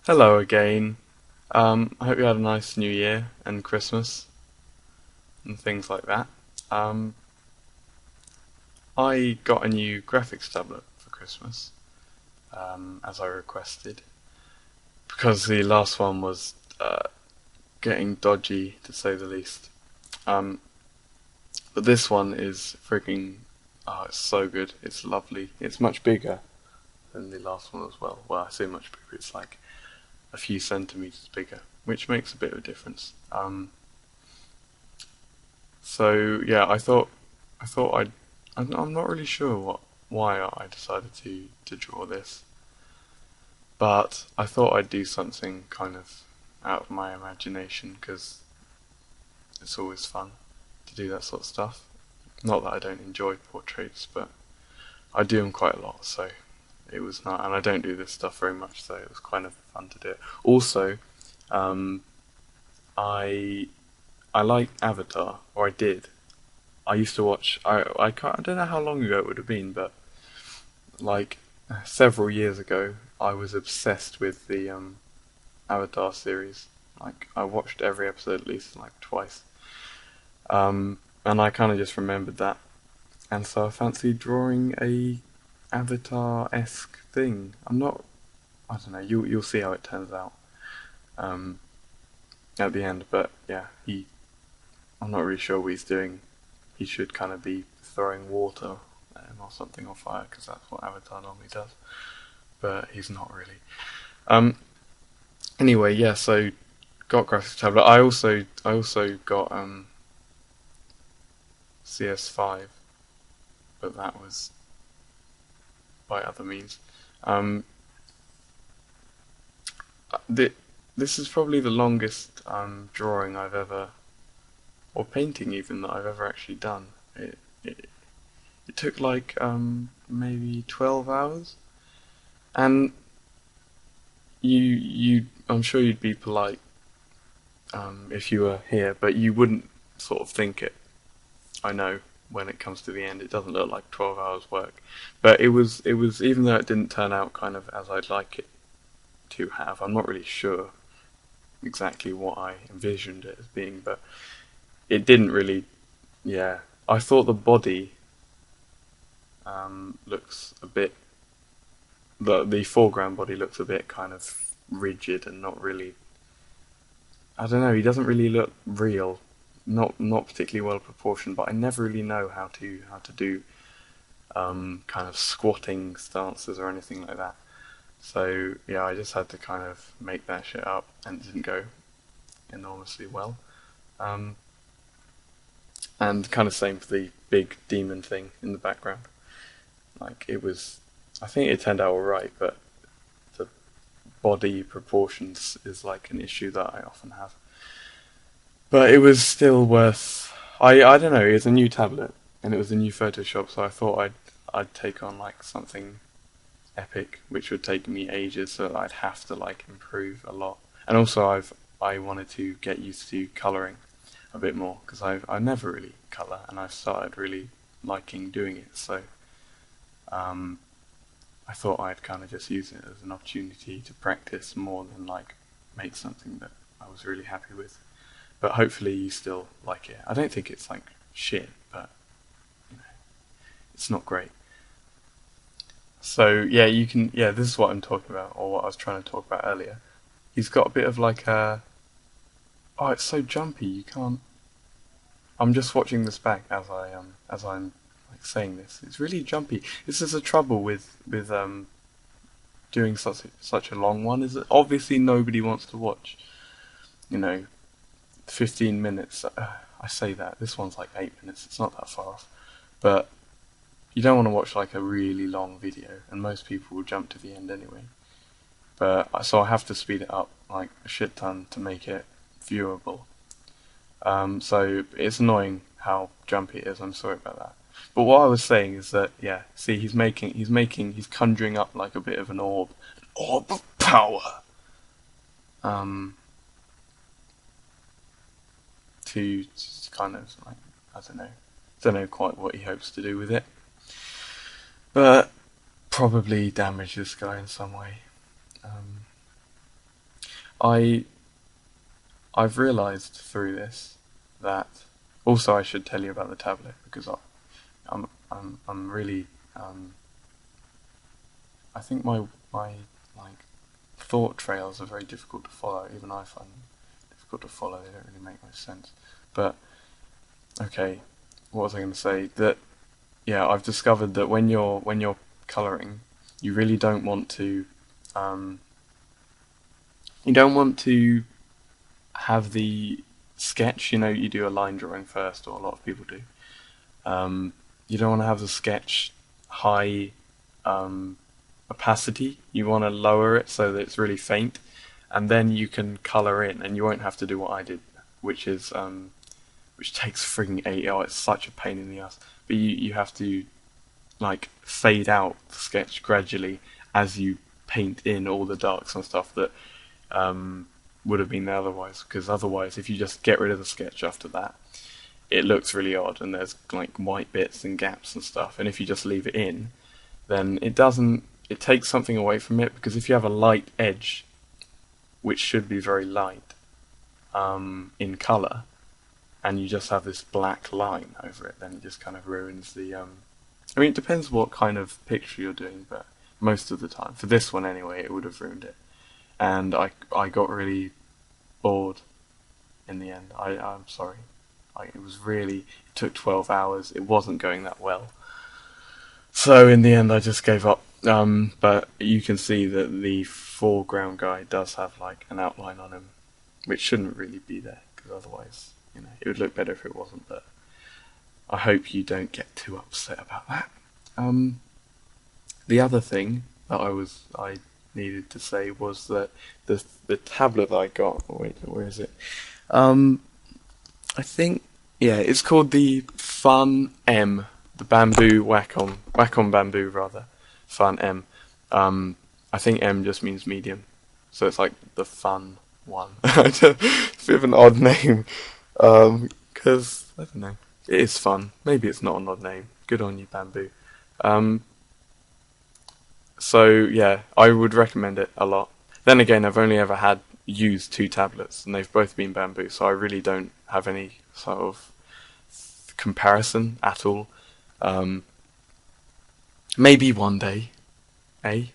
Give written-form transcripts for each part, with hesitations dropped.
Hello again. I hope you had a nice New Year and Christmas and things like that. Um, I got a new graphics tablet for Christmas, as I requested, because the last one was getting dodgy, to say the least. Um, but this one is freaking, oh, it's so good. It's lovely. It's much bigger than the last one as well. Well, I say much bigger. It's like a few centimeters bigger, which makes a bit of a difference. So yeah, I thought I'm not really sure why I decided to draw this, but I thought I'd do something kind of out of my imagination because it's always fun to do that sort of stuff. Not that I don't enjoy portraits, but I do them quite a lot, so it was not, and I don't do this stuff very much, so it was kind of fun to do it. Also, um, I I like Avatar, or I did. I used to watch. I don't know how long ago it would have been, but like several years ago, I was obsessed with the Avatar series. Like I watched every episode at least like twice, and I kind of just remembered that, and so I fancied drawing a Avatar-esque thing. I'm not. I don't know. You'll see how it turns out um, at the end, but yeah, he. I'm not really sure what he's doing. He should kind of be throwing water or something on fire because that's what Avatar normally does. But he's not really. Um. Anyway, yeah. So got graphics tablet. I also got CS5, but that was by other means. Um. Th- this is probably the longest drawing I've ever, or painting even, that I've ever actually done. It, it took like maybe 12 hours, and I'm sure you'd be polite if you were here, but you wouldn't sort of think it. I know when it comes to the end, it doesn't look like 12 hours work, but it was even though it didn't turn out kind of as I'd like it to have. I'm not really sure exactly what I envisioned it as being, but it didn't really. Yeah, I thought the body looks a bit. The foreground body looks a bit kind of rigid and not really. I don't know. He doesn't really look real, not particularly well proportioned. But I never really know how to do kind of squatting stances or anything like that. So yeah, I just had to kind of make that shit up, and it didn't go enormously well. Um, and kind of same for the big demon thing in the background. Like it was, I think it turned out alright, but the body proportions is like an issue that I often have. But it was still worth. I don't know. It was a new tablet and it was a new Photoshop, so I thought I'd take on like something epic, which would take me ages, so I'd have to like improve a lot. And also, I wanted to get used to coloring a bit more because I never really color, and I've started really liking doing it. So um, I thought I'd kind of just use it as an opportunity to practice more than like make something that I was really happy with. But hopefully you still like it. I don't think it's like shit, but you know, it's not great. So yeah, you can. Yeah, this is what I'm talking about, or what I was trying to talk about earlier. He's got a bit of like a. Oh, it's so jumpy. You can't. I'm just watching this back as I'm like saying this. It's really jumpy. This is the trouble with doing such a long one. Is that obviously nobody wants to watch. You know, 15 minutes. I say that this one's like 8 minutes. It's not that far off, but you don't want to watch like a really long video, and most people will jump to the end anyway. But so I have to speed it up like a shit ton to make it viewable. So it's annoying how jumpy it is. I'm sorry about that. But what I was saying is that yeah, see, he's conjuring up like a bit of an orb of power. Um, to kind of like I don't know quite what he hopes to do with it, but probably damage this guy in some way. Um, I I've realised through this that also I should tell you about the tablet because I'm really I think my like thought trails are very difficult to follow. Even I find them difficult to follow. They don't really make much sense. But okay, what was I going to say? That yeah, I've discovered that when you're colouring, you really don't want to um, you don't want to have the sketch. You know, you do a line drawing first, or a lot of people do. Um, you don't want to have the sketch high um, opacity. You want to lower it so that it's really faint, and then you can color in, and you won't have to do what I did, which is which takes frigging 8 hours. It's such a pain in the ass. But you have to like fade out the sketch gradually as you paint in all the darks and stuff that um, would have been there otherwise. Because otherwise, if you just get rid of the sketch after that, it looks really odd, and there's like white bits and gaps and stuff. And if you just leave it in, then it doesn't. It takes something away from it because if you have a light edge, which should be very light in color, and you just have this black line over it, then it just kind of ruins the. I mean, it depends what kind of picture you're doing, but most of the time, for this one anyway, it would have ruined it. And I got really bored in the end. I'm sorry. It was really. It took 12 hours. It wasn't going that well. So in the end, I just gave up. But you can see that the foreground guy does have like an outline on him, which shouldn't really be there because otherwise, it would look better if it wasn't. But I hope you don't get too upset about that. The other thing that I needed to say was that the tablet that I got. Wait, where is it? I think it's called the Fun M, the bamboo Wacom bamboo rather, Fun M. I think M just means medium, so it's like the fun one. It's a bit of an odd name, because I don't know. It is fun. Maybe it's not an odd name. Good on you, bamboo. So yeah, I would recommend it a lot. Then again, I've only ever used two tablets, and they've both been bamboo, so I really don't have any sort of comparison at all. Maybe one day,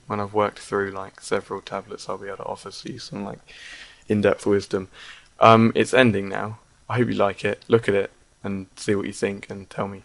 when I've worked through like several tablets, I'll be able to offer you some like in-depth wisdom. It's ending now. I hope you like it. Look at it and see what you think, and tell me.